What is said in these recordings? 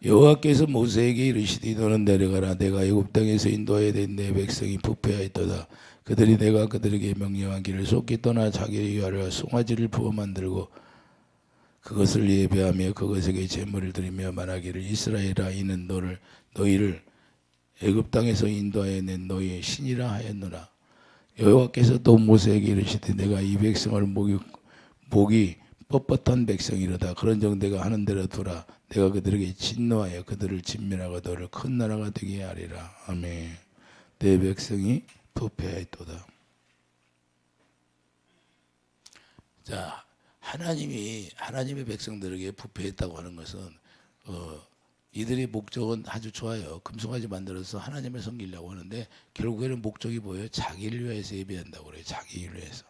여호와께서 모세에게 이르시되 너는 내려가라. 내가 애굽 땅에서 인도하여 된 내 백성이 부패하였도다. 그들이 내가 그들에게 명령한 길을 속히 떠나 자기를 위하여 송아지를 부어 만들고 그것을 예배하며 그것에게 제물을 드리며 말하기를 이스라엘아 이는 너희를 애굽 땅에서 인도하여 낸 너희의 신이라 하였노라. 여호와께서 또 모세에게 이르시되 내가 이 백성을 목이 뻣뻣한 백성이로다. 그런즉 내가 하는 대로 두라. 내가 그들에게 진노하여 그들을 진멸하고 너를 큰 나라가 되게 하리라. 아멘. 내 백성이 부패하였도다. 자, 하나님의 백성들에게 부패했다고 하는 것은 이들의 목적은 아주 좋아요. 금송아지 만들어서 하나님을 섬기려고 하는데 결국에는 목적이 뭐예요? 자기를 위해서 예배한다고 그래요. 자기를 위해서.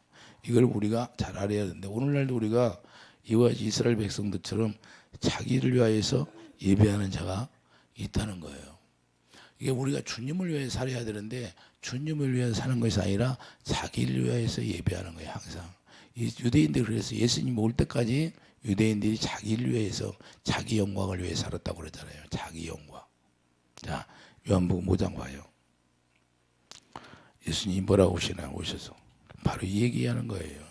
이걸 우리가 잘 알아야 되는데 오늘날도 우리가 이와 이스라엘 백성들처럼 자기를 위하여서 예배하는 자가 있다는 거예요. 이게 우리가 주님을 위해 살아야 되는데 주님을 위해 사는 것이 아니라 자기를 위해서 예배하는 거예요. 항상. 이 유대인들이 그래서 예수님 올 때까지 유대인들이 자기를 위해서 자기 영광을 위해 살았다고 그러잖아요. 자기 영광. 자, 요한복음 5장 봐요. 예수님이 뭐라고 오셔서 바로 이 얘기하는 거예요.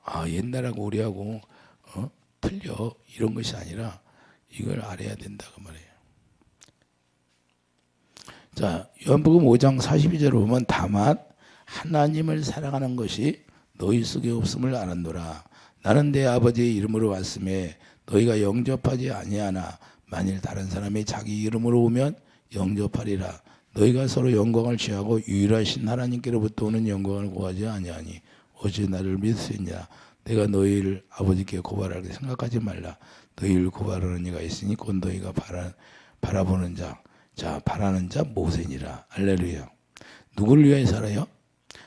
아, 옛날하고 우리하고 틀려 이런 것이 아니라 이걸 알아야 된다 그 말이에요. 자, 요한복음 5장 42절을 보면 다만 하나님을 사랑하는 것이 너희 속에 없음을 알았노라. 나는 내 아버지의 이름으로 왔음에 너희가 영접하지 아니하나 만일 다른 사람이 자기 이름으로 오면 영접하리라. 너희가 서로 영광을 취하고 유일하신 하나님께로부터 오는 영광을 구하지 아니하니 어찌 나를 믿을 수 있냐. 내가 너희를 아버지께 고발하게 생각하지 말라. 너희를 고발하는 이가 있으니 곧 너희가 바라보는 자. 자, 바라는 자 모세니라. 할렐루야. 누구를 위해 살아요?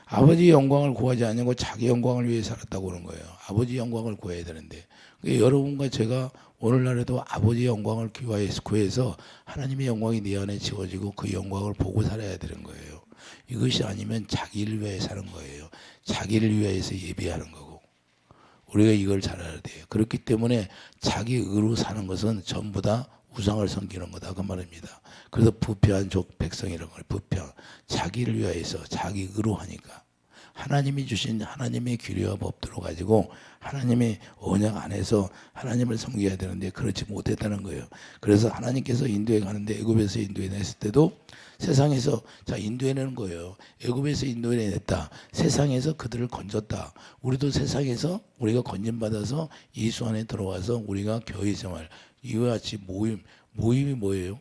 아버지 영광을 구하지 않고 자기 영광을 위해 살았다고 그런 거예요. 아버지 영광을 구해야 되는데 여러분과 제가 오늘날에도 아버지 영광을 구해서 하나님의 영광이 내 안에 지워지고 그 영광을 보고 살아야 되는 거예요. 이것이 아니면 자기를 위해 사는 거예요. 자기를 위해서 예배하는 거고 우리가 이걸 잘 알아야 돼요. 그렇기 때문에 자기 의로 사는 것은 전부 다 우상을 섬기는 거다 그 말입니다. 그래서 부패한 백성이라는 걸 부패한 자기를 위하여서 자기 의로 하니까 하나님이 주신 하나님의 규례와 법들을 가지고 하나님의 언약 안에서 하나님을 섬겨야 되는데 그렇지 못했다는 거예요. 그래서 하나님께서 인도해 가는데 애굽에서 인도해 냈을 때도 세상에서 자 인도해내는 거예요. 애굽에서 인도해냈다. 세상에서 그들을 건졌다. 우리도 세상에서 우리가 건진받아서 예수 안에 들어와서 우리가 교회생활 이와 같이 모임이 뭐예요?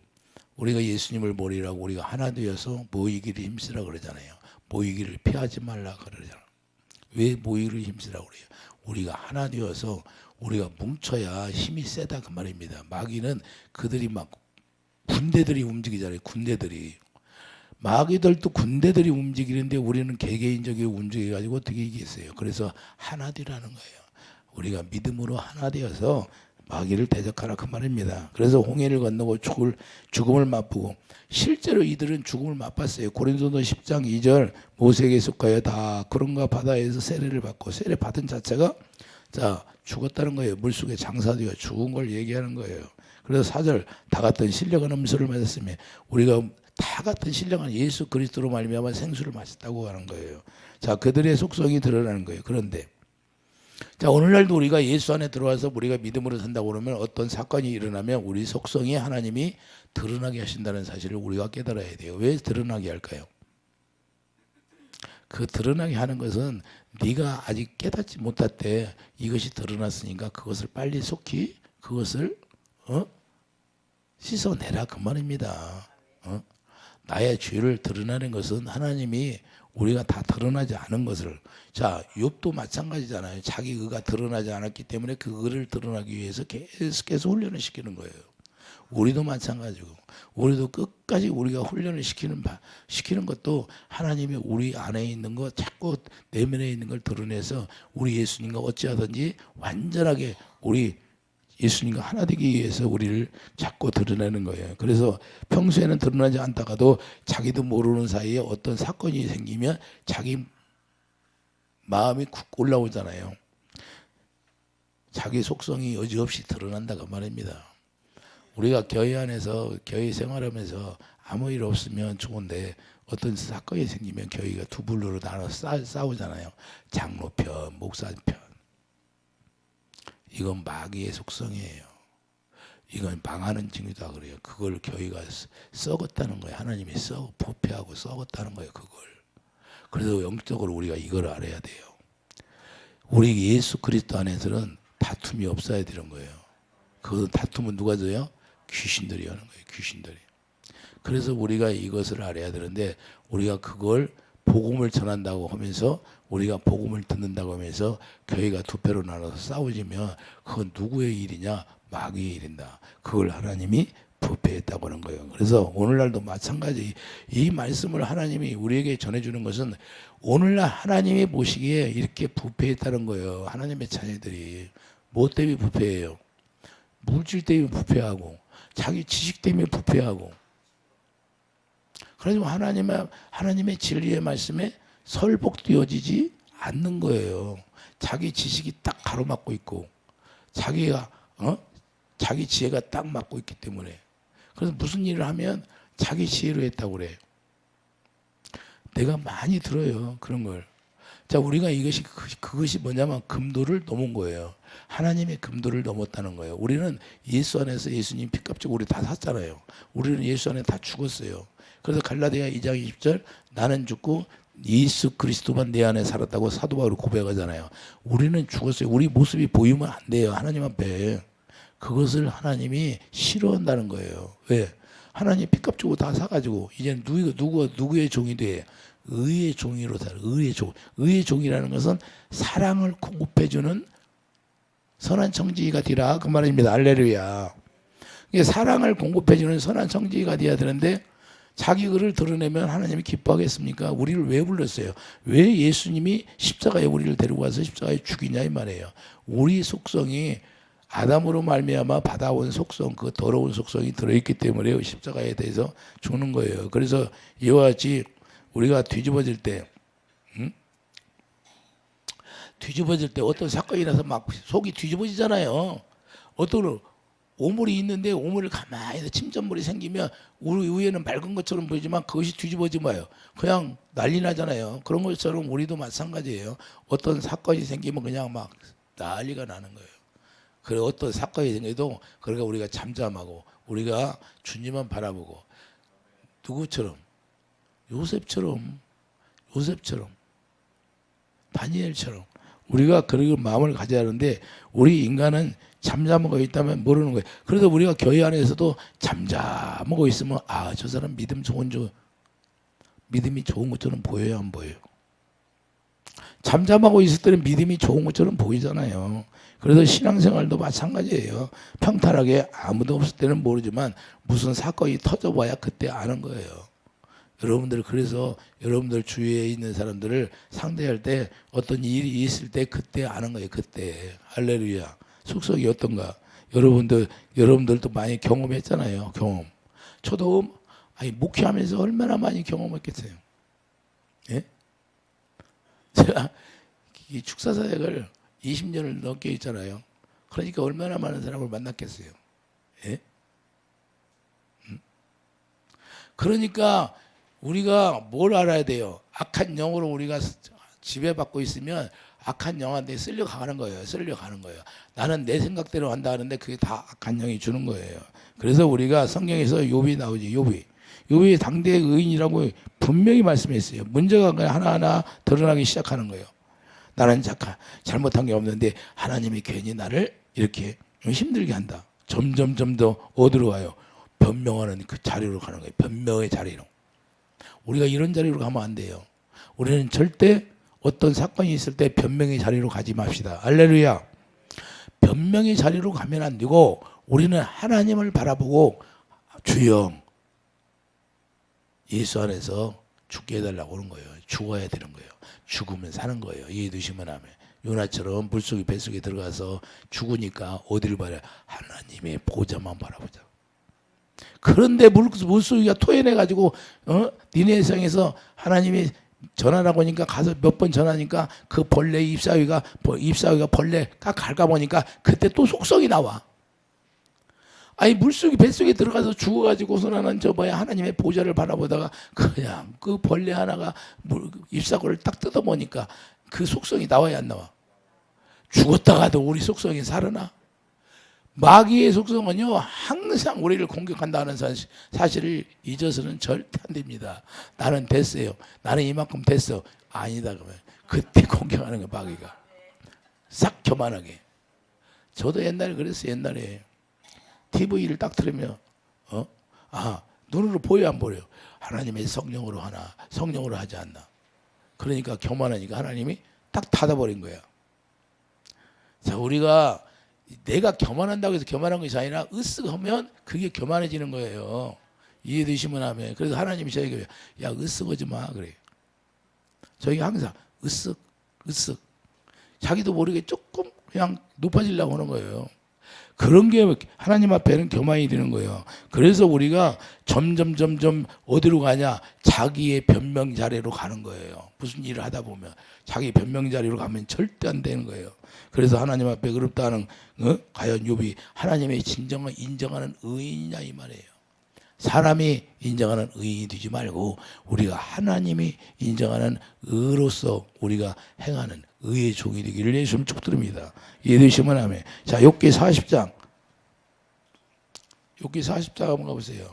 우리가 예수님을 모이라고 우리가 하나 되어서 모이기를 힘쓰라 그러잖아요. 모이기를 피하지 말라 그러잖아요. 왜 모이기를 힘쓰라고 그래요? 우리가 하나 되어서 우리가 뭉쳐야 힘이 세다 그 말입니다. 마귀는 그들이 막 군대들이 움직이잖아요. 군대들이. 마귀들도 군대들이 움직이는데 우리는 개개인적으로 움직여가지고 어떻게 이기겠어요? 그래서 하나 되라는 거예요. 우리가 믿음으로 하나 되어서 마귀를 대적하라 그 말입니다. 그래서 홍해를 건너고 죽음을 맛보고 실제로 이들은 죽음을 맛봤어요. 고린도서 10장 2절 모세에게 속하여 다 그런가 바다에서 세례를 받고 세례 받은 자체가 자 죽었다는 거예요. 물속에 장사되어 죽은 걸 얘기하는 거예요. 그래서 4절 다 같은 신령한 음수를 마셨으며 우리가 다 같은 신령한 예수 그리스도로 말미암아 생수를 마셨다고 하는 거예요. 자 그들의 속성이 드러나는 거예요. 그런데 자 오늘날도 우리가 예수 안에 들어와서 우리가 믿음으로 산다고 그러면 어떤 사건이 일어나면 우리 속성이 하나님이 드러나게 하신다는 사실을 우리가 깨달아야 돼요. 왜 드러나게 할까요? 그 드러나게 하는 것은 네가 아직 깨닫지 못할 때 이것이 드러났으니까 그것을 빨리 속히 그것을 씻어내라 그 말입니다. 나의 죄를 드러나는 것은 하나님이 우리가 다 드러나지 않은 것을 자 욥도 마찬가지잖아요. 자기 의가 드러나지 않았기 때문에 그 의를 드러나기 위해서 계속해서 훈련을 시키는 거예요. 우리도 마찬가지고 우리도 끝까지 우리가 훈련을 시키는 것도 하나님이 우리 안에 있는 것 자꾸 내면에 있는 걸 드러내서 우리 예수님과 어찌하든지 완전하게 우리 예수님과 하나 되기 위해서 우리를 자꾸 드러내는 거예요. 그래서 평소에는 드러나지 않다가도 자기도 모르는 사이에 어떤 사건이 생기면 자기 마음이 쿡 올라오잖아요. 자기 속성이 여지없이 드러난다고 말입니다. 우리가 교회 안에서 교회 생활하면서 아무 일 없으면 좋은데 어떤 사건이 생기면 교회가 두 불로 나눠 싸우잖아요. 장로편, 목사편. 이건 마귀의 속성이에요. 이건 망하는 징후다 그래요. 그걸 교회가 썩었다는 거예요. 하나님이 부패하고 썩었다는 거예요. 그걸. 그래서 영적으로 우리가 이걸 알아야 돼요. 우리 예수 그리스도 안에서는 다툼이 없어야 되는 거예요. 그 다툼은 누가 줘요? 귀신들이 하는 거예요. 귀신들이. 그래서 우리가 이것을 알아야 되는데 우리가 그걸 복음을 전한다고 하면서 우리가 복음을 듣는다고 하면서 교회가 두 패로 나눠서 싸우지면 그건 누구의 일이냐? 마귀의 일이다. 그걸 하나님이 부패했다고 하는 거예요. 그래서 오늘날도 마찬가지 이 말씀을 하나님이 우리에게 전해주는 것은 오늘날 하나님이 보시기에 이렇게 부패했다는 거예요. 하나님의 자녀들이. 뭐 때문에 부패해요? 물질 때문에 부패하고 자기 지식 때문에 부패하고 그래서 하나님의 진리의 말씀에 설복되어지지 않는 거예요. 자기 지식이 딱 가로막고 있고 자기가 자기 지혜가 딱 맞고 있기 때문에 그래서 무슨 일을 하면 자기 지혜로 했다고 그래요. 내가 많이 들어요. 그런 걸. 자, 우리가 그것이 뭐냐면 금도를 넘은 거예요. 하나님의 금도를 넘었다는 거예요. 우리는 예수 안에서 예수님 피값주고 우리 다 샀잖아요. 우리는 예수 안에 다 죽었어요. 그래서 갈라디아 2장 20절 나는 죽고 예수 그리스도만 내 안에 살았다고 사도 바울이 고백하잖아요. 우리는 죽었어요. 우리 모습이 보이면 안 돼요. 하나님 앞에. 그것을 하나님이 싫어한다는 거예요. 왜? 하나님 피값 주고 다 사가지고 이제는 누구의 종이 돼? 의의 종이로 살아. 의의 종. 의의 종이라는 것은 사랑을 공급해주는 선한 청지기가 되라 그 말입니다. 할렐루야. 사랑을 공급해주는 선한 청지기가 되어야 되는데 자기 글을 드러내면 하나님이 기뻐하겠습니까? 우리를 왜 불렀어요? 왜 예수님이 십자가에 우리를 데리고 와서 십자가에 죽이냐 이 말이에요. 우리 속성이 아담으로 말미암아 받아온 속성, 그 더러운 속성이 들어있기 때문에 십자가에 대해서 죽는 거예요. 그래서 이와 같이 우리가 뒤집어질 때 어떤 사건이 나서 막 속이 뒤집어지잖아요. 어떤 오물이 있는데 오물을 가만히 해서 침전물이 생기면 우리 위에는 맑은 것처럼 보이지만 그것이 뒤집어지면 그냥 난리 나잖아요. 그런 것처럼 우리도 마찬가지예요. 어떤 사건이 생기면 그냥 막 난리가 나는 거예요. 그래 어떤 사건이 생겨도 그러니까 우리가 잠잠하고 우리가 주님만 바라보고 누구처럼 요셉처럼 다니엘처럼 우리가 그런 마음을 가져야 하는데 우리 인간은 잠잠하고 있다면 모르는 거예요. 그래서 우리가 교회 안에서도 잠잠하고 있으면 아, 저 사람 믿음이 좋은 것처럼 보여요, 안 보여요? 잠잠하고 있을 때는 믿음이 좋은 것처럼 보이잖아요. 그래서 신앙생활도 마찬가지예요. 평탄하게 아무도 없을 때는 모르지만 무슨 사건이 터져봐야 그때 아는 거예요. 여러분들 그래서 여러분들 주위에 있는 사람들을 상대할 때 어떤 일이 있을 때 그때 아는 거예요. 그때. 할렐루야. 속성이 어떤가? 여러분들도 많이 경험했잖아요. 경험. 저도 목회하면서 얼마나 많이 경험했겠어요. 예? 제가 이 축사사역을 20년을 넘게 했잖아요. 그러니까 얼마나 많은 사람을 만났겠어요. 예? 그러니까 우리가 뭘 알아야 돼요? 악한 영으로 우리가 지배받고 있으면 악한 영한테 쓸려가는 거예요. 나는 내 생각대로 한다 하는데 그게 다 악한 영이 주는 거예요. 그래서 우리가 성경에서 욥이 나오지. 욥이 당대의 의인이라고 분명히 말씀했어요. 문제가 하나하나 드러나기 시작하는 거예요. 나는 잘못한 게 없는데 하나님이 괜히 나를 이렇게 힘들게 한다. 점점 더 어디로 가요? 변명하는 그 자리로 가는 거예요. 변명의 자리로. 우리가 이런 자리로 가면 안 돼요. 우리는 절대 어떤 사건이 있을 때 변명의 자리로 가지 맙시다. 할렐루야. 변명의 자리로 가면 안 되고 우리는 하나님을 바라보고 주여 예수 안에서 죽게 해달라고 하는 거예요. 죽어야 되는 거예요. 죽으면 사는 거예요. 이해되시면 하면. 요나처럼 물속에 뱃속에 들어가서 죽으니까 어디를 봐야 하나님의 보좌만 바라보자. 그런데 물속이가 토해내가지고 니네 성에서 하나님이 전하라고 하니까 가서 몇 번 전하니까 그 벌레 잎사위가 벌레 깎아보니까 그때 또 속성이 나와. 아니 물속에 뱃속에 들어가서 죽어가지고서 나는 저 뭐야 하나님의 보좌를 바라보다가 그냥 그 벌레 하나가 잎사귀를 딱 뜯어보니까 그 속성이 나와야 안 나와? 죽었다가도 우리 속성이 살아나? 마귀의 속성은요 항상 우리를 공격한다는 사실을 잊어서는 절대 안 됩니다. 나는 됐어요. 나는 이만큼 됐어. 아니다 그러면 그때 공격하는 거 마귀가 싹 교만하게. 저도 옛날에 그랬어요. 옛날에 TV를 딱 틀으면 눈으로 보여 안 보여? 하나님의 성령으로 하나 성령으로 하지 않나. 그러니까 교만하니까 하나님이 딱 닫아버린 거야. 자, 우리가 내가 교만한다고 해서 교만한 것이 아니라 으쓱하면 그게 교만해지는 거예요. 이해되시면 하면. 그래서 하나님이 저에게 야 으쓱하지 마 그래요. 저희가 항상 으쓱 자기도 모르게 조금 그냥 높아지려고 하는 거예요. 그런 게 하나님 앞에는 교만이 되는 거예요. 그래서 우리가 점점 어디로 가냐? 자기의 변명 자리로 가는 거예요. 무슨 일을 하다 보면 자기 변명 자리로 가면 절대 안 되는 거예요. 그래서 하나님 앞에 어렵다는 과연 욥이 하나님의 진정을 인정하는 의인이냐 이 말이에요. 사람이 인정하는 의인이 되지 말고 우리가 하나님이 인정하는 의로서 우리가 행하는 의의 종이 되기를 예수님 축드립니다. 이해되시면 아멘. 자, 욥기 40장. 욥기 40장 한번 가보세요.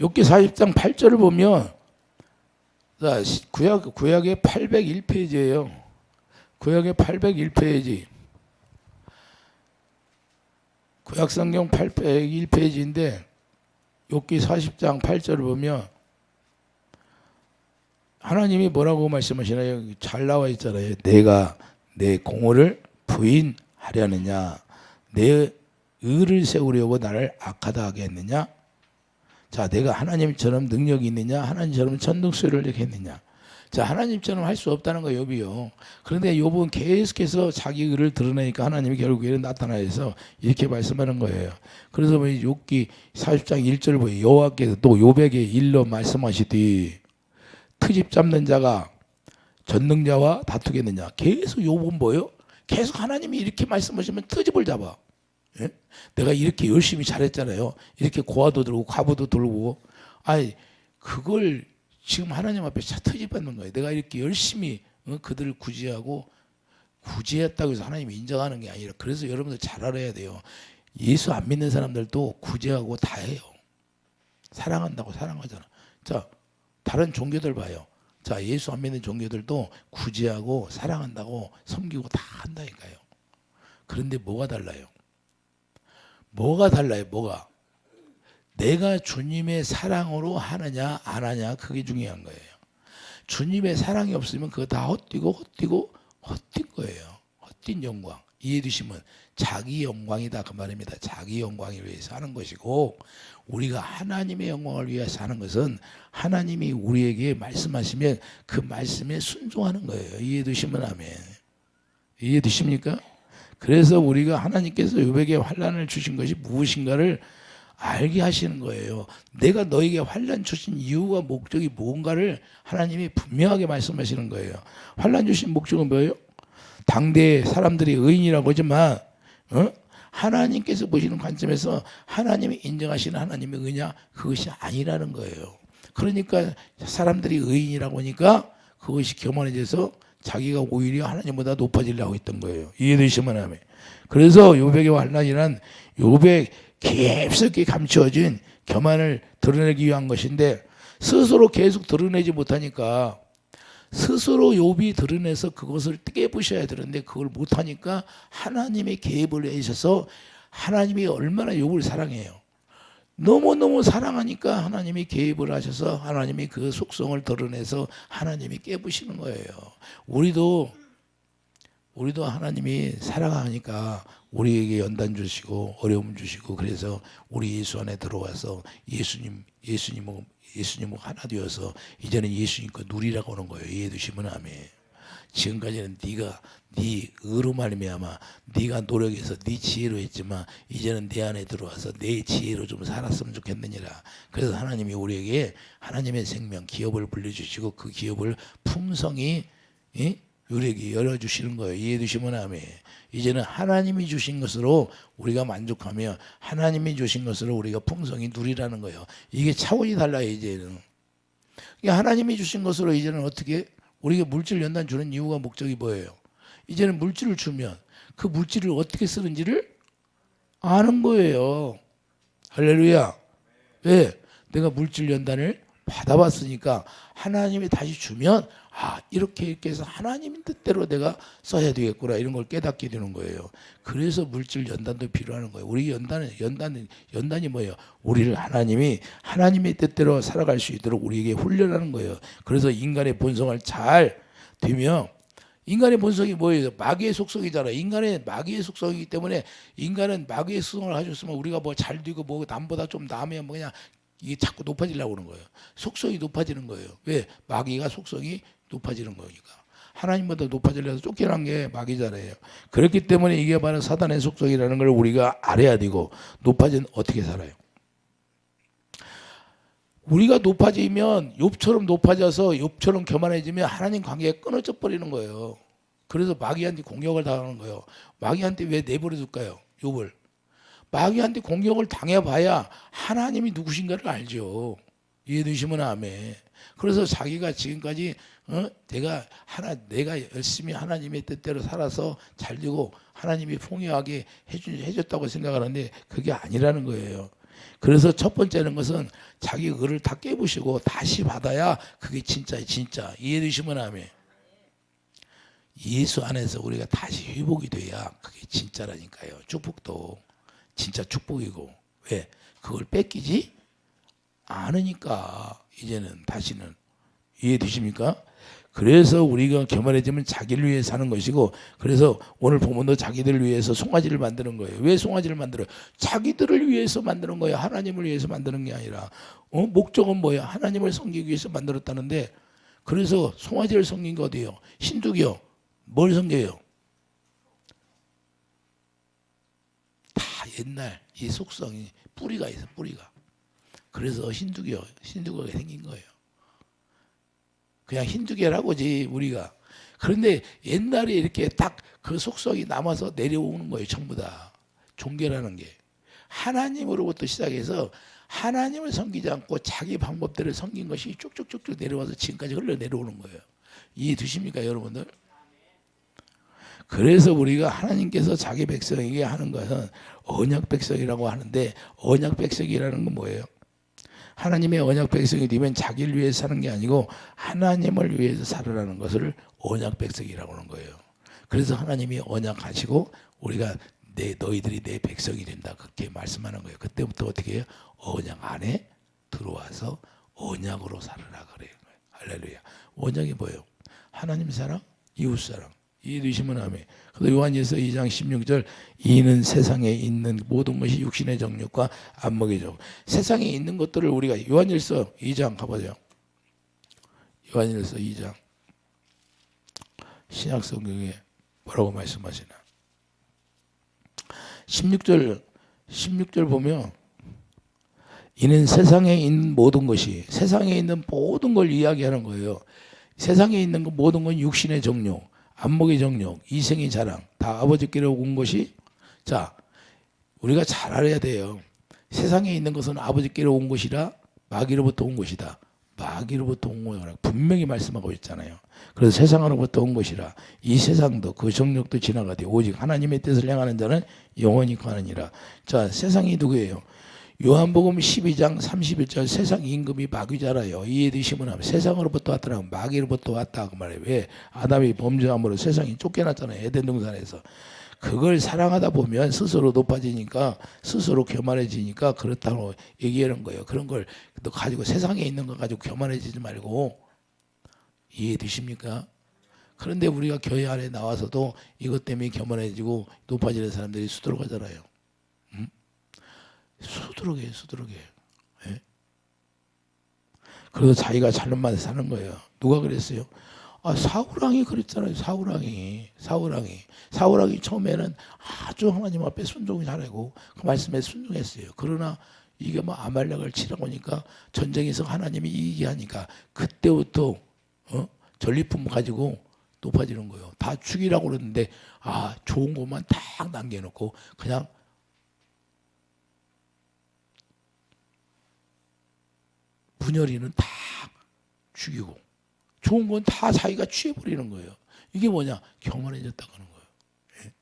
욥기 40장 8절을 보면 자, 구약의 801페이지예요. 구약의 801페이지. 구약성경 801페이지인데 욥기 40장 8절을 보면 하나님이 뭐라고 말씀하시나요? 잘 나와 있잖아요. 내가 내 공의를 부인하려느냐? 내 의를 세우려고 나를 악하다 하게 했느냐? 자, 내가 하나님처럼 능력이 있느냐? 하나님처럼 천둥소리를 내게 했느냐? 자, 하나님처럼 할 수 없다는 거예요, 욥이요. 그런데 욥은 계속해서 자기 의를 드러내니까 하나님이 결국에는 나타나서 이렇게 말씀하는 거예요. 그래서 욥기 40장 1절을 보여 여호와께서 또 욥에게 일러 말씀하시되 트집 잡는 자가 전능자와 다투겠느냐. 계속 욥은 뭐예요? 계속 하나님이 이렇게 말씀하시면 트집을 잡아. 예? 내가 이렇게 열심히 잘했잖아요. 이렇게 고아도 들고 과부도 들고. 아니 그걸 지금 하나님 앞에 트집 받는 거예요. 내가 이렇게 열심히 그들을 구제하고 구제했다고 해서 하나님이 인정하는 게 아니라 그래서 여러분들 잘 알아야 돼요. 예수 안 믿는 사람들도 구제하고 다 해요. 사랑한다고 사랑하잖아. 자, 다른 종교들 봐요. 자, 예수 안 믿는 종교들도 구제하고 사랑한다고 섬기고 다 한다니까요. 그런데 뭐가 달라요? 뭐가 달라요? 뭐가? 내가 주님의 사랑으로 하느냐 안 하냐 그게 중요한 거예요. 주님의 사랑이 없으면 그거 다 헛된 거예요. 헛된 영광. 이해되시면 자기 영광이다 그 말입니다. 자기 영광을 위해서 하는 것이고 우리가 하나님의 영광을 위해서 하는 것은 하나님이 우리에게 말씀하시면 그 말씀에 순종하는 거예요. 이해되시면 아멘. 이해되십니까? 그래서 우리가 하나님께서 욥에게 환난을 주신 것이 무엇인가를 알게 하시는 거예요. 내가 너에게 환난 주신 이유가 목적이 뭔가를 하나님이 분명하게 말씀하시는 거예요. 환난 주신 목적은 뭐예요? 당대 사람들이 의인이라고 하지만 하나님께서 보시는 관점에서 하나님이 인정하시는 하나님의 의냐 그것이 아니라는 거예요. 그러니까 사람들이 의인이라고 하니까 그것이 교만해져서 자기가 오히려 하나님보다 높아지려고 했던 거예요. 이해되시면 하면. 그래서 욥에게 환난이란 욥의 깊숙이 감추어진 교만을 드러내기 위한 것인데 스스로 계속 드러내지 못하니까 스스로 욥이 드러내서 그것을 깨부셔야 되는데 그걸 못하니까 하나님의 개입을 해주셔서 하나님이 얼마나 욥을 사랑해요. 너무너무 사랑하니까 하나님이 개입을 하셔서 하나님이 그 속성을 드러내서 하나님이 깨부시는 거예요. 우리도 하나님이 사랑하니까 우리에게 연단 주시고 어려움 주시고 그래서 우리 예수 안에 들어와서 예수님은 하나 되어서 이제는 예수님 거 누리라고 하는 거예요. 이해되시면 아멘. 지금까지는 네가 네 의로 말미암아 네가 노력해서 네 지혜로 했지만 이제는 내 안에 들어와서 내 지혜로 좀 살았으면 좋겠느니라. 그래서 하나님이 우리에게 하나님의 생명 기업을 불려주시고 그 기업을 풍성히 우리에게 열어주시는 거예요. 이해되시면 아멘. 이제는 하나님이 주신 것으로 우리가 만족하며 하나님이 주신 것으로 우리가 풍성히 누리라는 거예요. 이게 차원이 달라요. 이제는 하나님이 주신 것으로 이제는 어떻게 우리가 물질 연단 주는 이유가 목적이 뭐예요? 이제는 물질을 주면 그 물질을 어떻게 쓰는지를 아는 거예요. 할렐루야. 왜? 내가 물질 연단을 받아봤으니까 하나님이 다시 주면 이렇게 해서 하나님 뜻대로 내가 써야 되겠구나 이런 걸 깨닫게 되는 거예요. 그래서 물질 연단도 필요한 거예요. 우리 연단이 뭐예요? 우리를 하나님이 하나님의 뜻대로 살아갈 수 있도록 우리에게 훈련하는 거예요. 그래서 인간의 본성을 잘 되며 인간의 본성이 뭐예요? 마귀의 속성이잖아요. 인간의 마귀의 속성이기 때문에 인간은 마귀의 속성을 가졌으면 우리가 뭐 잘 되고 뭐 남보다 좀 나으면 뭐 그냥 이게 자꾸 높아지려고 하는 거예요. 속성이 높아지는 거예요. 왜? 마귀가 속성이 높아지는 거니까. 하나님보다 높아지려서 쫓겨난 게 마귀잖아요. 그렇기 때문에 이게 바로 사단의 속성이라는 걸 우리가 알아야 되고 높아진 어떻게 살아요? 우리가 높아지면 욥처럼 높아져서 욥처럼 교만해지면 하나님 관계가 끊어져 버리는 거예요. 그래서 마귀한테 공격을 당하는 거예요. 마귀한테 왜 내버려 둘까요? 욥을. 마귀한테 공격을 당해봐야 하나님이 누구신가를 알죠. 이해되시면 아멘. 그래서 자기가 지금까지 내가 열심히 하나님의 뜻대로 살아서 잘 되고 하나님이 풍요하게 해줬다고 생각하는데 그게 아니라는 거예요. 그래서 첫 번째는 것은 자기 의를 다 깨부시고 다시 받아야 그게 진짜예요. 진짜. 이해되시면 아멘. 예수 안에서 우리가 다시 회복이 돼야 그게 진짜라니까요. 축복도 진짜 축복이고. 왜? 그걸 뺏기지 않으니까 이제는 다시는. 이해되십니까? 그래서 우리가 교만해지면 자기를 위해 사는 것이고, 그래서 오늘 본문도 자기들을 위해서 송아지를 만드는 거예요. 왜 송아지를 만들어요? 자기들을 위해서 만드는 거예요. 하나님을 위해서 만드는 게 아니라. 목적은 뭐예요? 하나님을 섬기기 위해서 만들었다는데, 그래서 송아지를 섬긴 게 어디예요? 신tuk이요. 뭘 섬겨요? 다 옛날 이 속성이 뿌리가 있어, 뿌리가. 그래서 신tuk이요. 신tuk이 생긴 거예요. 그냥 힌두교라고지 우리가. 그런데 옛날에 이렇게 딱 그 속성이 남아서 내려오는 거예요. 전부 다. 종교라는 게 하나님으로부터 시작해서 하나님을 섬기지 않고 자기 방법대로 섬긴 것이 쭉쭉쭉쭉 내려와서 지금까지 흘러내려오는 거예요. 이해되십니까 여러분들? 그래서 우리가 하나님께서 자기 백성에게 하는 것은 언약 백성이라고 하는데, 언약 백성이라는 건 뭐예요? 하나님의 언약 백성이 되면 자기를 위해서 사는 게 아니고 하나님을 위해서 살으라는 것을 언약 백성이라고 하는 거예요. 그래서 하나님이 언약하시고 우리가 너희들이 내 백성이 된다 그렇게 말씀하는 거예요. 그때부터 어떻게 해요? 언약 안에 들어와서 언약으로 살으라 그래요. 할렐루야. 언약이 뭐예요? 하나님 사랑, 이웃 사랑. 이해되시면 아멘. 그래서 요한일서 2장 16절, 이는 세상에 있는 모든 것이 육신의 정욕과 안목의 정. 세상에 있는 것들을 우리가 요한일서 2장 가보죠. 요한일서 2장 신약 성경에 뭐라고 말씀하시나? 16절 보면 이는 세상에 있는 모든 것이, 세상에 있는 모든 걸 이야기하는 거예요. 세상에 있는 모든 건 육신의 정욕, 안목의 정욕, 이생의 자랑, 다 아버지께로 온 것이. 자, 우리가 잘 알아야 돼요. 세상에 있는 것은 아버지께로 온 것이라 마귀로부터 온 것이다. 마귀로부터 온 거라 분명히 말씀하고 있잖아요. 그래서 세상으로부터 온 것이라 이 세상도 그 정욕도 지나가되 오직 하나님의 뜻을 행하는 자는 영원히 가느니라. 자, 세상이 누구예요? 요한복음 12장 31절, 세상 임금이 마귀잖아요. 이해되시면 하면 세상으로부터 왔더라, 마귀로부터 왔다 그 말이에요. 왜? 아담이 범죄함으로 세상이 쫓겨났잖아요. 에덴 동산에서. 그걸 사랑하다 보면 스스로 높아지니까, 스스로 교만해지니까 그렇다고 얘기하는 거예요. 그런 걸 너 가지고, 세상에 있는 거 가지고 교만해지지 말고. 이해되십니까? 그런데 우리가 교회 안에 나와서도 이것 때문에 교만해지고 높아지는 사람들이 수두룩하잖아요. 수두룩해요, 수두룩해. 예? 그래서 자기가 잘난만 사는 거예요. 누가 그랬어요? 사울왕이 그랬잖아요. 사울왕이 처음에는 아주 하나님 앞에 순종이 잘하고 그 말씀에 순종했어요. 그러나 이게 뭐 아말렉을 치라고 하니까 전쟁에서 하나님이 이기게 하니까 그때부터 전리품 가지고 높아지는 거예요. 다 죽이라고 그러는데 좋은 것만 딱 남겨놓고 그냥 분열이는 다 죽이고 좋은 건 다 자기가 취해버리는 거예요. 이게 뭐냐? 교만해졌다고 하는 거예요. 예.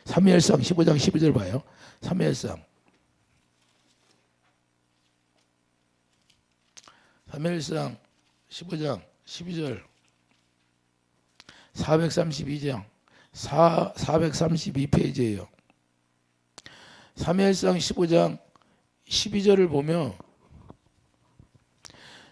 사무엘상 15장 12절 봐요. 사무엘상 15장 12절 432장 432페이지예요. 사무엘상 15장 12절을 보면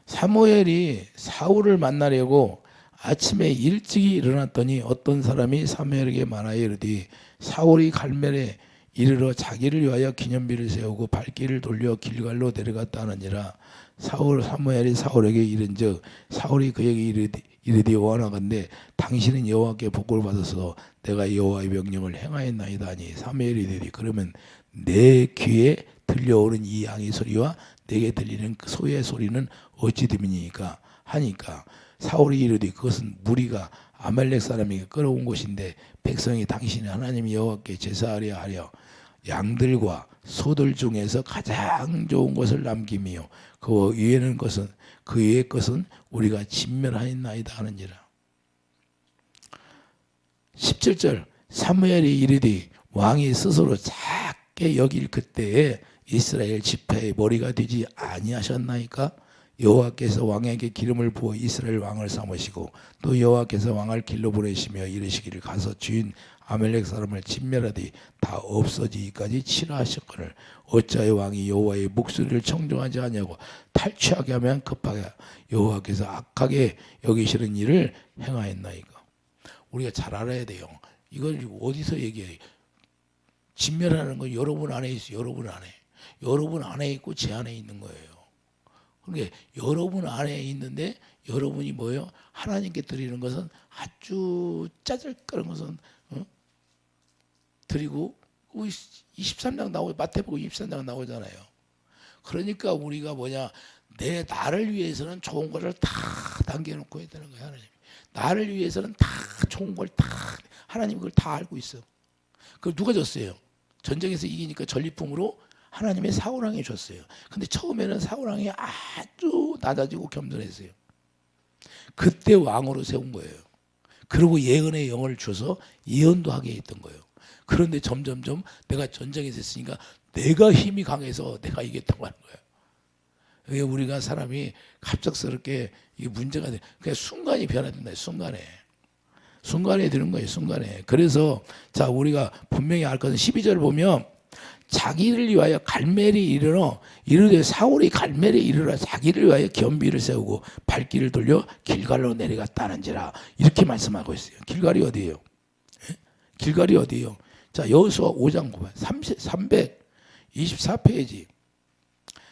사무엘이 사울을 만나려고 아침에 일찍이 일어났더니 어떤 사람이 사무엘에게 말하여 이르되 사울이 갈멜에 이르러 자기를 위하여 기념비를 세우고 발길을 돌려 길갈로 내려갔다 하느니라. 사무엘이 사울에게 이른즉 사울이 그에게 이르되 원하건대 당신은 여호와께 복을 받아서 내가 여호와의 명령을 행하였나이다 하니 사무엘이 이르되 그러면 내 귀에 들려오는 이 양의 소리와 내게 들리는 그 소의 소리는 어찌 됨이니까 하니까 사울이 이르되 그것은 무리가 아말렉 사람이 끌어온 곳인데 백성이 당신의 하나님 여호와께 제사하려 하려 양들과 소들 중에서 가장 좋은 것을 남김이요 그 위에는 것은 그 위의 것은 우리가 진멸하였나이다 하느니라. 17절 사무엘이 이르되 왕이 스스로 작게 여길 그때에 이스라엘 지파의 머리가 되지 아니하셨나이까? 여호와께서 왕에게 기름을 부어 이스라엘 왕을 삼으시고 또 여호와께서 왕을 길로 보내시며 이르시기를 가서 주인 아멜렉 사람을 진멸하되 다 없어지기까지 치라 하셨거늘 어찌하여 왕이 여호와의 목소리를 청종하지 아니하고 탈취하게 하면 급하게 여호와께서 악하게 여기시는 일을 행하였나이까. 우리가 잘 알아야 돼요. 이걸 어디서 얘기해요? 진멸하는 건 여러분 안에 있어요. 여러분 안에. 여러분 안에 있고 제 안에 있는 거예요. 그러니까 여러분 안에 있는데 여러분이 뭐예요? 하나님께 드리는 것은 아주 짜잘거리는 것은 드리고 23장 나오고 마태복음 23장 나오잖아요. 그러니까 우리가 뭐냐 내 나를 위해서는 좋은 거를 다 남겨놓고 해야 되는 거예요. 하나님 나를 위해서는 다 좋은 걸 다 하나님 그걸 다 알고 있어. 그걸 누가 줬어요? 전쟁에서 이기니까 전리품으로 하나님의 사울왕이 줬어요. 근데 처음에는 사울왕이 아주 낮아지고 겸손했어요. 그때 왕으로 세운 거예요. 그리고 예언의 영을 줘서 예언도 하게 했던 거예요. 그런데 점점점 내가 전쟁에서 했으니까 내가 힘이 강해서 내가 이겼다고 하는 거예요. 그게 우리가 사람이 갑작스럽게 이게 문제가 돼. 그냥 순간이 변화된다. 순간에 되는 거예요. 순간에. 그래서 자 우리가 분명히 알 것은 12절 보면 자기를 위하여 갈멜이 이르러 이르되 사울이 갈멜에 이르러 자기를 위하여 겸비를 세우고 발길을 돌려 길갈로 내려갔다는지라 이렇게 말씀하고 있어요. 길갈이 어디예요? 길갈이 어디예요? 자 여호수아 5장 9번 324페이지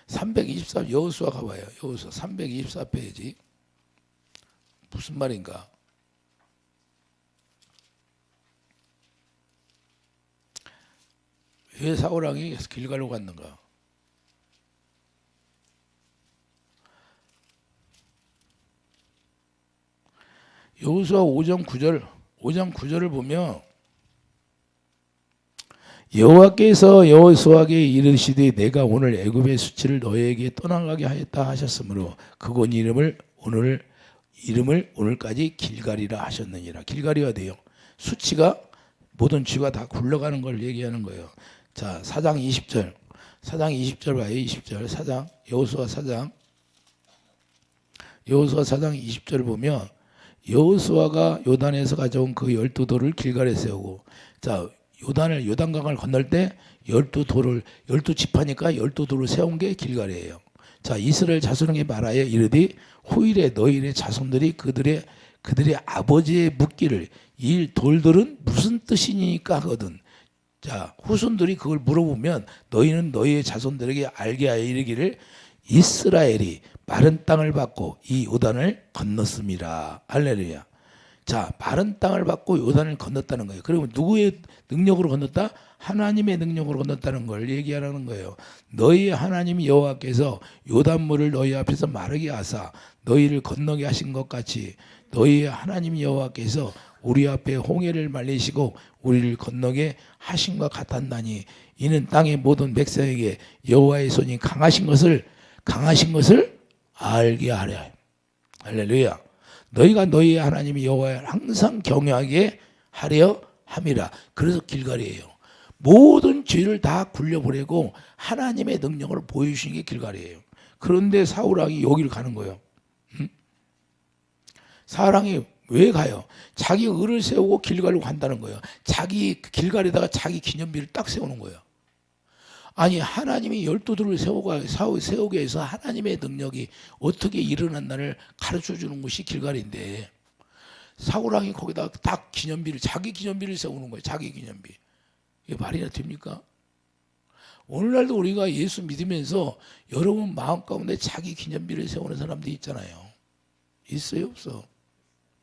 324 여호수아 가봐요. 여호수아 324페이지 무슨 말인가? 왜 사울왕이 길갈로 갔는가? 여호수아 5장 9절을 보면 여호와께서 여호수아에게 이르시되 내가 오늘 애굽의 수치를 너희에게 떠나가게 하였다 하셨으므로 그곳 이름을 오늘까지 길갈이라 하셨느니라. 길갈이 어디요? 수치가 모든 쥐가 다 굴러가는 걸 얘기하는 거예요. 자, 4장 20절 봐요. 20절 여호수아 4장 20절 보면 여호수아가 요단에서 가져온 그 12돌을 길갈에 세우고 자 요단강을 건널 때 12지파니까 12돌을 세운 게 길갈이에요. 자 이스라엘 자손에게 말하여 이르되 후일에 너희의 자손들이 그들의 아버지의 묻기를 이 돌들은 무슨 뜻이니까 하거든. 자 후손들이 그걸 물어보면 너희는 너희의 자손들에게 알게 하여 이르기를 이스라엘이 마른 땅을 받고 이 요단을 건넜습니다. 할렐루야. 자 마른 땅을 받고 요단을 건넜다는 거예요. 그러면 누구의 능력으로 건넜다? 하나님의 능력으로 건넜다는 걸 얘기하라는 거예요. 너희 하나님 여호와께서 요단물을 너희 앞에서 마르게 하사 너희를 건너게 하신 것 같이 너희 하나님 여호와께서 우리 앞에 홍해를 말리시고 우리를 건너게 하신 것 같았나니 이는 땅의 모든 백성에게 여호와의 손이 강하신 것을 알게 하려. 할렐루야. 너희가 너희 하나님 여호와를 항상 경외하게 하려 함이라. 그래서 길갈이에요. 모든 죄를 다 굴려보내고 하나님의 능력을 보여주시는 게 길갈이에요. 그런데 사울왕이 여기를 가는 거예요. 사울왕이 왜 가요? 자기 을을 세우고 길갈로 간다는 거예요. 자기 길갈에다가 자기 기념비를 딱 세우는 거예요. 아니 하나님이 12들을 세우게 해서 하나님의 능력이 어떻게 일어났나를 가르쳐주는 것이 길갈인데 사울왕이 거기다 딱 자기 기념비를 세우는 거예요. 자기 기념비. 이게 말이나 됩니까? 오늘날도 우리가 예수 믿으면서 여러분 마음 가운데 자기 기념비를 세우는 사람들이 있잖아요. 있어요 없어?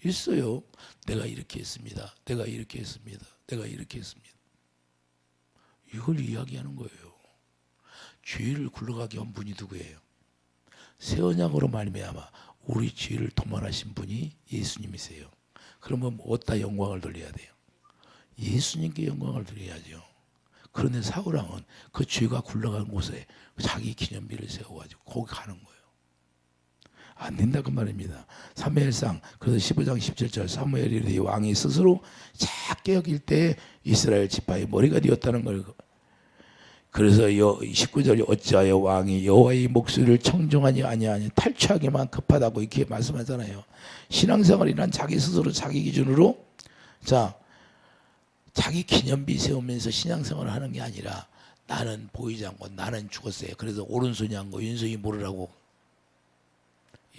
있어요. 내가 이렇게 했습니다. 내가 이렇게 했습니다. 내가 이렇게 했습니다. 이걸 이야기하는 거예요. 죄를 굴러가게 한 분이 누구예요? 새 언약으로 말미암아 우리 죄를 도말하신 분이 예수님이세요. 그러면 어디다 영광을 돌려야 돼요? 예수님께 영광을 드려야죠. 그런데 사울왕은 그 죄가 굴러간 곳에 자기 기념비를 세워가지고 거기 가는 거예요. 안 된다 그 말입니다. 사무엘상 그래서 15장 17절 사무엘이 왕이 스스로 작게 여길 때 이스라엘 지파의 머리가 되었다는 걸. 그래서 19절 어찌하여 왕이 여호와의 목소리를 청종하니 아니하니 탈취하기만 급하다고 이렇게 말씀하잖아요. 신앙생활이란 자기 스스로 자기 기준으로 자기 기념비 세우면서 신앙생활을 하는 게 아니라 나는 보이지 않고 나는 죽었어요. 그래서 오른손이 한 거 왼손이 모르라고.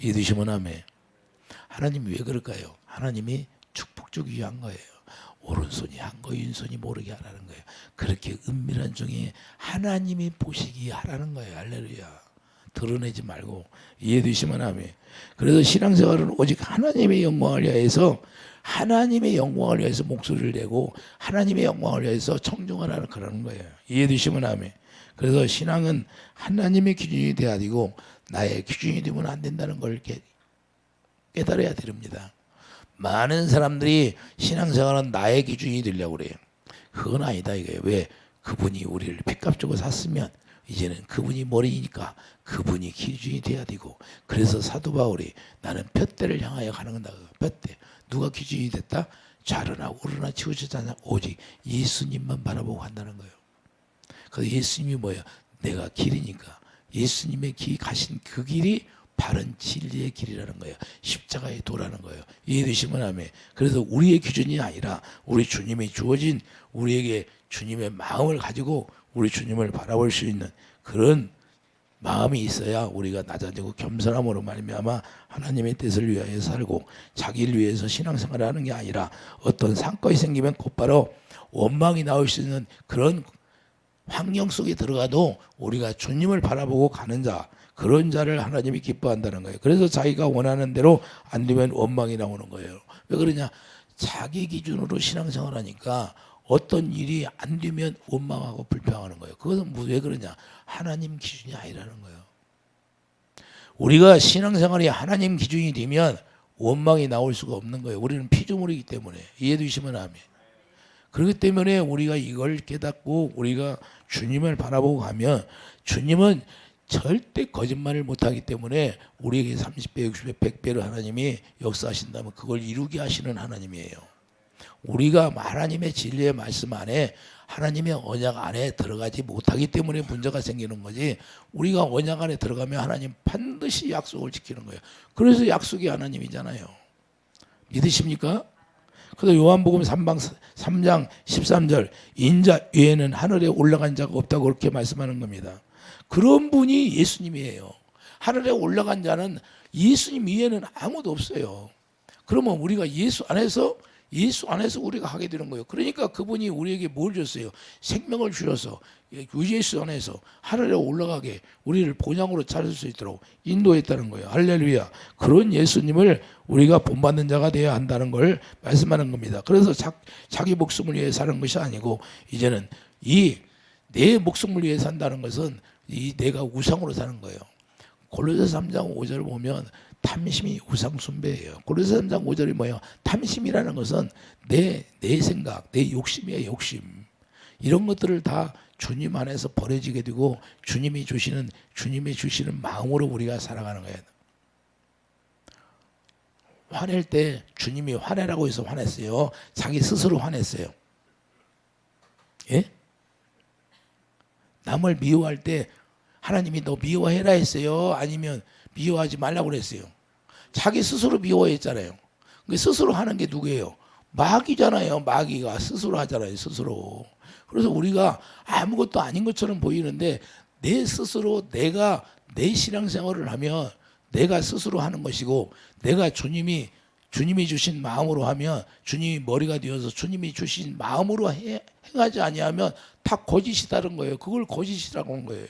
이해되시면 아멘. 하나님이 왜 그럴까요? 하나님이 축복 주기 위한 거예요. 오른손이 한 거 왼손이 모르게 하라는 거예요. 그렇게 은밀한 중에 하나님이 보시기 하라는 거예요. 할렐루야. 드러내지 말고. 이해되시면 아멘. 그래서 신앙생활은 오직 하나님의 영광을 위해서 목소리를 내고 하나님의 영광을 위해서 청종하라는 그러는 거예요. 이해되시면 아멘. 그래서 신앙은 하나님의 기준이 돼야 되고 나의 기준이 되면 안 된다는 걸 깨달아야 됩니다. 많은 사람들이 신앙생활은 나의 기준이 되려고 그래요. 그건 아니다 이거예요. 왜? 그분이 우리를 핏값 주고 샀으면 이제는 그분이 머리니까 그분이 기준이 돼야 되고, 그래서 사도 바울이 나는 푯대를 향하여 가는 거다. 푯대. 누가 기준이 됐다? 좌르나 우르나 치우쳤잖아. 오직 예수님만 바라보고 간다는 거예요. 그래서 예수님이 뭐예요? 내가 길이니까 예수님의 가신 그 길이 바른 진리의 길이라는 거예요. 십자가의 도라는 거예요. 이해되시면 아멘. 그래서 우리의 기준이 아니라 우리 주님이 주어진 우리에게 주님의 마음을 가지고 우리 주님을 바라볼 수 있는 그런 마음이 있어야 우리가 낮아지고 겸손함으로 말미암아 하나님의 뜻을 위하여 살고 자기를 위해서 신앙생활을 하는 게 아니라 어떤 상권이 생기면 곧바로 원망이 나올 수 있는 그런 환경 속에 들어가도 우리가 주님을 바라보고 가는 자, 그런 자를 하나님이 기뻐한다는 거예요. 그래서 자기가 원하는 대로 안 되면 원망이 나오는 거예요. 왜 그러냐? 자기 기준으로 신앙생활 하니까 어떤 일이 안 되면 원망하고 불평하는 거예요. 그것은 왜 그러냐? 하나님 기준이 아니라는 거예요. 우리가 신앙생활이 하나님 기준이 되면 원망이 나올 수가 없는 거예요. 우리는 피조물이기 때문에. 이해되시면 아멘. 그렇기 때문에 우리가 이걸 깨닫고 우리가 주님을 바라보고 가면 주님은 절대 거짓말을 못하기 때문에 우리에게 30배, 60배, 100배로 하나님이 역사하신다면 그걸 이루게 하시는 하나님이에요. 우리가 하나님의 진리의 말씀 안에 하나님의 언약 안에 들어가지 못하기 때문에 문제가 생기는 거지, 우리가 언약 안에 들어가면 하나님 반드시 약속을 지키는 거예요. 그래서 약속이 하나님이잖아요. 믿으십니까? 그래서 요한복음 3장 13절 인자 위에는 하늘에 올라간 자가 없다고 그렇게 말씀하는 겁니다. 그런 분이 예수님이에요. 하늘에 올라간 자는 예수님 위에는 아무도 없어요. 그러면 우리가 예수 안에서 우리가 하게 되는 거예요. 그러니까 그분이 우리에게 뭘 줬어요? 생명을 주셔서 예수 안에서 하늘에 올라가게 우리를 본향으로 찾을 수 있도록 인도했다는 거예요. 할렐루야. 그런 예수님을 우리가 본받는 자가 되어야 한다는 걸 말씀하는 겁니다. 그래서 자기 목숨을 위해 사는 것이 아니고 이제는 내 목숨을 위해 산다는 것은 내가 우상으로 사는 거예요. 골로새 3장 5절 보면 탐심이 우상숭배예요. 고린도서 3장 5절이 뭐예요? 탐심이라는 것은 내 생각, 내 욕심이에요. 욕심. 이런 것들을 다 주님 안에서 버려지게 되고 주님이 주시는 마음으로 우리가 살아가는 거예요. 화낼 때 주님이 화내라고 해서 화냈어요? 자기 스스로 화냈어요? 예? 남을 미워할 때 하나님이 너 미워해라 했어요? 아니면 미워하지 말라고 그랬어요? 자기 스스로 미워했잖아요. 스스로 하는 게 누구예요? 마귀잖아요. 마귀가 스스로 하잖아요. 스스로. 그래서 우리가 아무것도 아닌 것처럼 보이는데 내 스스로 내가 내 신앙생활을 하면 내가 스스로 하는 것이고 내가 주님이 주신 마음으로 하면 주님이 머리가 되어서 주님이 주신 마음으로 행하지 아니하면 다 거짓이다는 거예요. 그걸 거짓이라고 하는 거예요.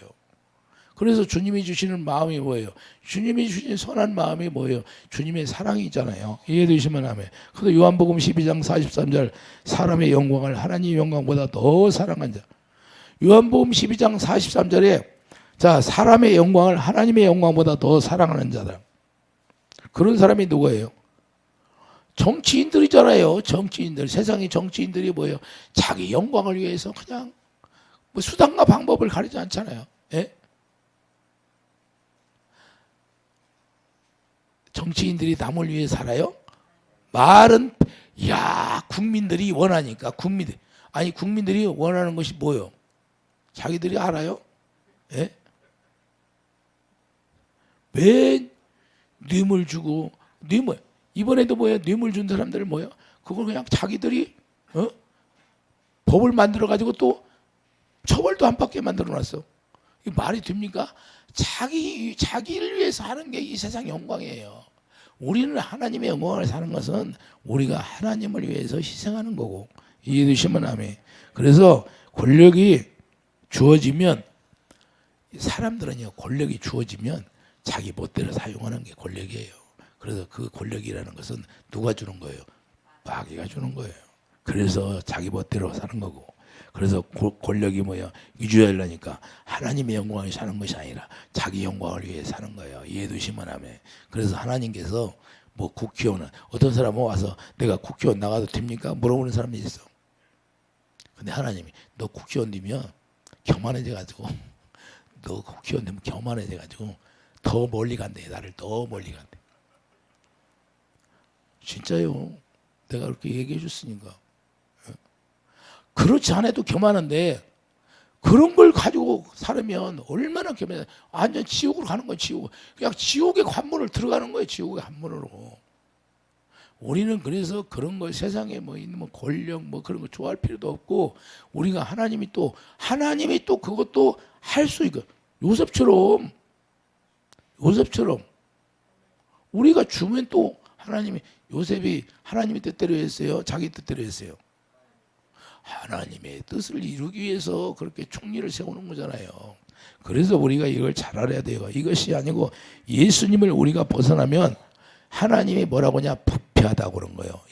그래서 주님이 주시는 마음이 뭐예요? 주님이 주신 선한 마음이 뭐예요? 주님의 사랑이잖아요. 이해되시면 아멘. 그래서 요한복음 12장 43절 사람의 영광을 하나님의 영광보다 더 사랑한 자. 요한복음 12장 43절에 자 사람의 영광을 하나님의 영광보다 더 사랑하는 자다. 그런 사람이 누구예요? 정치인들이잖아요. 정치인들. 세상의 정치인들이 뭐예요? 자기 영광을 위해서 그냥 뭐 수단과 방법을 가리지 않잖아요. 예? 정치인들이 남을 위해 살아요? 말은 야 국민들이 원하니까 국민들이 원하는 것이 뭐예요? 자기들이 알아요? 예? 왜 뇌물 주고 뇌물 이번에도 뭐예요? 뇌물 준 사람들 뭐예요? 그걸 그냥 자기들이 법을 만들어 가지고 또 처벌도 안 받게 만들어 놨어. 이게 말이 됩니까? 자기를 위해서 하는 게 이 세상 영광이에요. 우리는 하나님의 영광을 사는 것은 우리가 하나님을 위해서 희생하는 거고 이해되시면 아멘. 그래서 권력이 주어지면 사람들은요 권력이 주어지면 자기 멋대로 사용하는 게 권력이에요. 그래서 그 권력이라는 것은 누가 주는 거예요? 마귀가 주는 거예요. 그래서 자기 멋대로 사는 거고. 그래서 권력이 뭐예요? 유지하려니까 하나님의 영광을 사는 것이 아니라 자기 영광을 위해 사는 거예요. 이해되시면 하면. 그래서 하나님께서 뭐 국회의원은 어떤 사람은 와서 내가 국회의원 나가도 됩니까? 물어보는 사람이 있어. 근데 하나님이 너 국회의원 되면 교만해져 가지고 너 국회의원 되면 교만해져 가지고 더 멀리 간대. 나를 더 멀리 간대. 진짜요. 내가 그렇게 얘기해 줬으니까. 그렇지 않아도 교만한데 그런 걸 가지고 살면 얼마나 교만해. 완전 지옥으로 가는 거예요. 지옥. 그냥 지옥의 관문을 들어가는 거예요. 지옥의 관문으로. 우리는 그래서 그런 거 세상에 뭐 있는 뭐 권력 뭐 그런 거 좋아할 필요도 없고 우리가 하나님이 또 그것도 할 수 있고 요셉처럼 우리가 주면 또 하나님이 요셉이 하나님의 뜻대로 했어요? 자기 뜻대로 했어요? 하나님의 뜻을 이루기 위해서 그렇게 총리를 세우는 거잖아요. 그래서 우리가 이걸 잘 알아야 돼요. 이것이 아니고 예수님을 우리가 벗어나면 하나님이 뭐라고 하냐? 부패하다고 그런 거예요.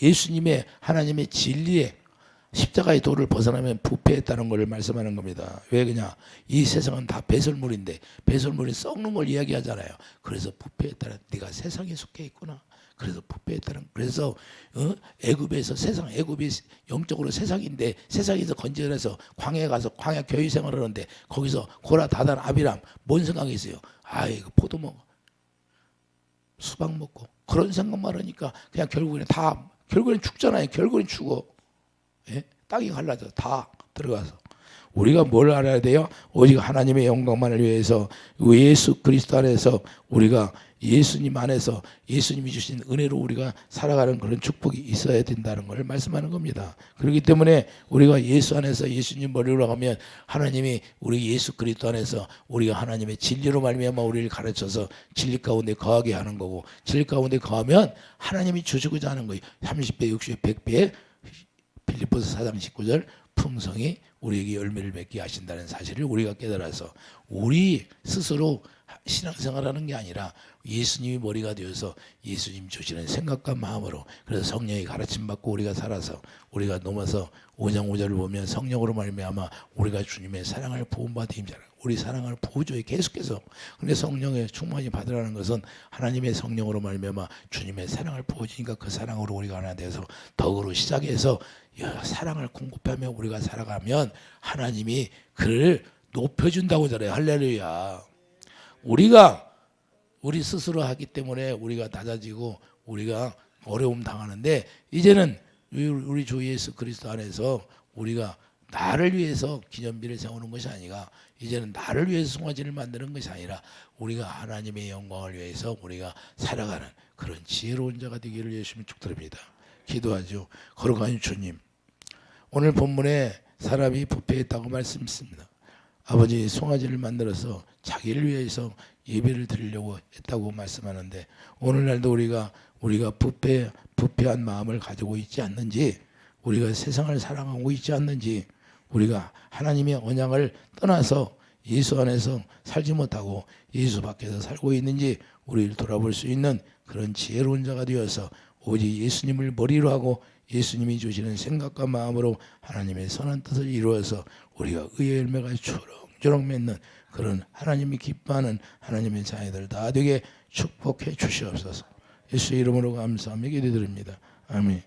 하나님의 진리에 십자가의 도를 벗어나면 부패했다는 걸 말씀하는 겁니다. 왜 그냥 이 세상은 다 배설물인데 배설물이 썩는 걸 이야기하잖아요. 그래서 부패했다는 네가 세상에 속해 있구나. 그래서 부패했다는 그래서 애굽이 영적으로 세상인데 세상에서 건져내서 광야에 가서 광야 교회 생활을 하는데 거기서 고라 다단 아비람 뭔 생각이 있어요? 아이고 포도 먹어 수박 먹고 그런 생각만 하니까 그냥 결국에는 죽잖아요. 결국에는 죽어. 예? 땅이 갈라져 다 들어가서 우리가 뭘 알아야 돼요? 오직 하나님의 영광만을 위해서 예수 그리스도 안에서 우리가 예수님 안에서 예수님이 주신 은혜로 우리가 살아가는 그런 축복이 있어야 된다는 걸 말씀하는 겁니다. 그렇기 때문에 우리가 예수 안에서 예수님 머리로 가면 하나님이 우리 예수 그리스도 안에서 우리가 하나님의 진리로 말미암아 우리를 가르쳐서 진리 가운데 거하게 하는 거고 진리 가운데 거하면 하나님이 주시고자 하는 거예요. 30배, 60배, 100배 빌립보서 4장 19절 풍성히 우리에게 열매를 맺게 하신다는 사실을 우리가 깨달아서 우리 스스로 신앙생활하는 게 아니라 예수님이 머리가 되어서 예수님 주시는 생각과 마음으로, 그래서 성령이 가르침 받고 우리가 살아서 우리가 넘어서 5장 5절을 보면 성령으로 말미암아 우리가 주님의 사랑을 부음받아 힘자라. 우리 사랑을 부어줘야 계속해서. 근데 성령의 충만히 받으라는 것은 하나님의 성령으로 말미암아 주님의 사랑을 부어주니까 그 사랑으로 우리가 하나 돼서 덕으로 시작해서 사랑을 공급하며 우리가 살아가면 하나님이 그를 높여준다고 잘해요. 할렐루야. 우리가 우리 스스로 하기 때문에 우리가 낮아지고 우리가 어려움 당하는데, 이제는 우리 주 예수 그리스도 안에서 우리가 나를 위해서 기념비를 세우는 것이 아니라, 이제는 나를 위해서 송아지를 만드는 것이 아니라 우리가 하나님의 영광을 위해서 우리가 살아가는 그런 지혜로운 자가 되기를 예수님 축드립니다. 기도하죠. 거룩한 주님, 오늘 본문에 사람이 부패했다고 말씀했습니다. 아버지, 송아지를 만들어서 자기를 위해서 예배를 드리려고 했다고 말씀하는데, 오늘날도 우리가 부패한 마음을 가지고 있지 않는지, 우리가 세상을 사랑하고 있지 않는지, 우리가 하나님의 언약을 떠나서 예수 안에서 살지 못하고 예수 밖에서 살고 있는지 우리를 돌아볼 수 있는 그런 지혜로운 자가 되어서 오직 예수님을 머리로 하고 예수님이 주시는 생각과 마음으로 하나님의 선한 뜻을 이루어서 우리가 의의 열매가 초롱초롱 맺는 그런 하나님이 기뻐하는 하나님의 자녀들 다 되게 축복해 주시옵소서. 예수의 이름으로 감사하며 기도드립니다. 아멘.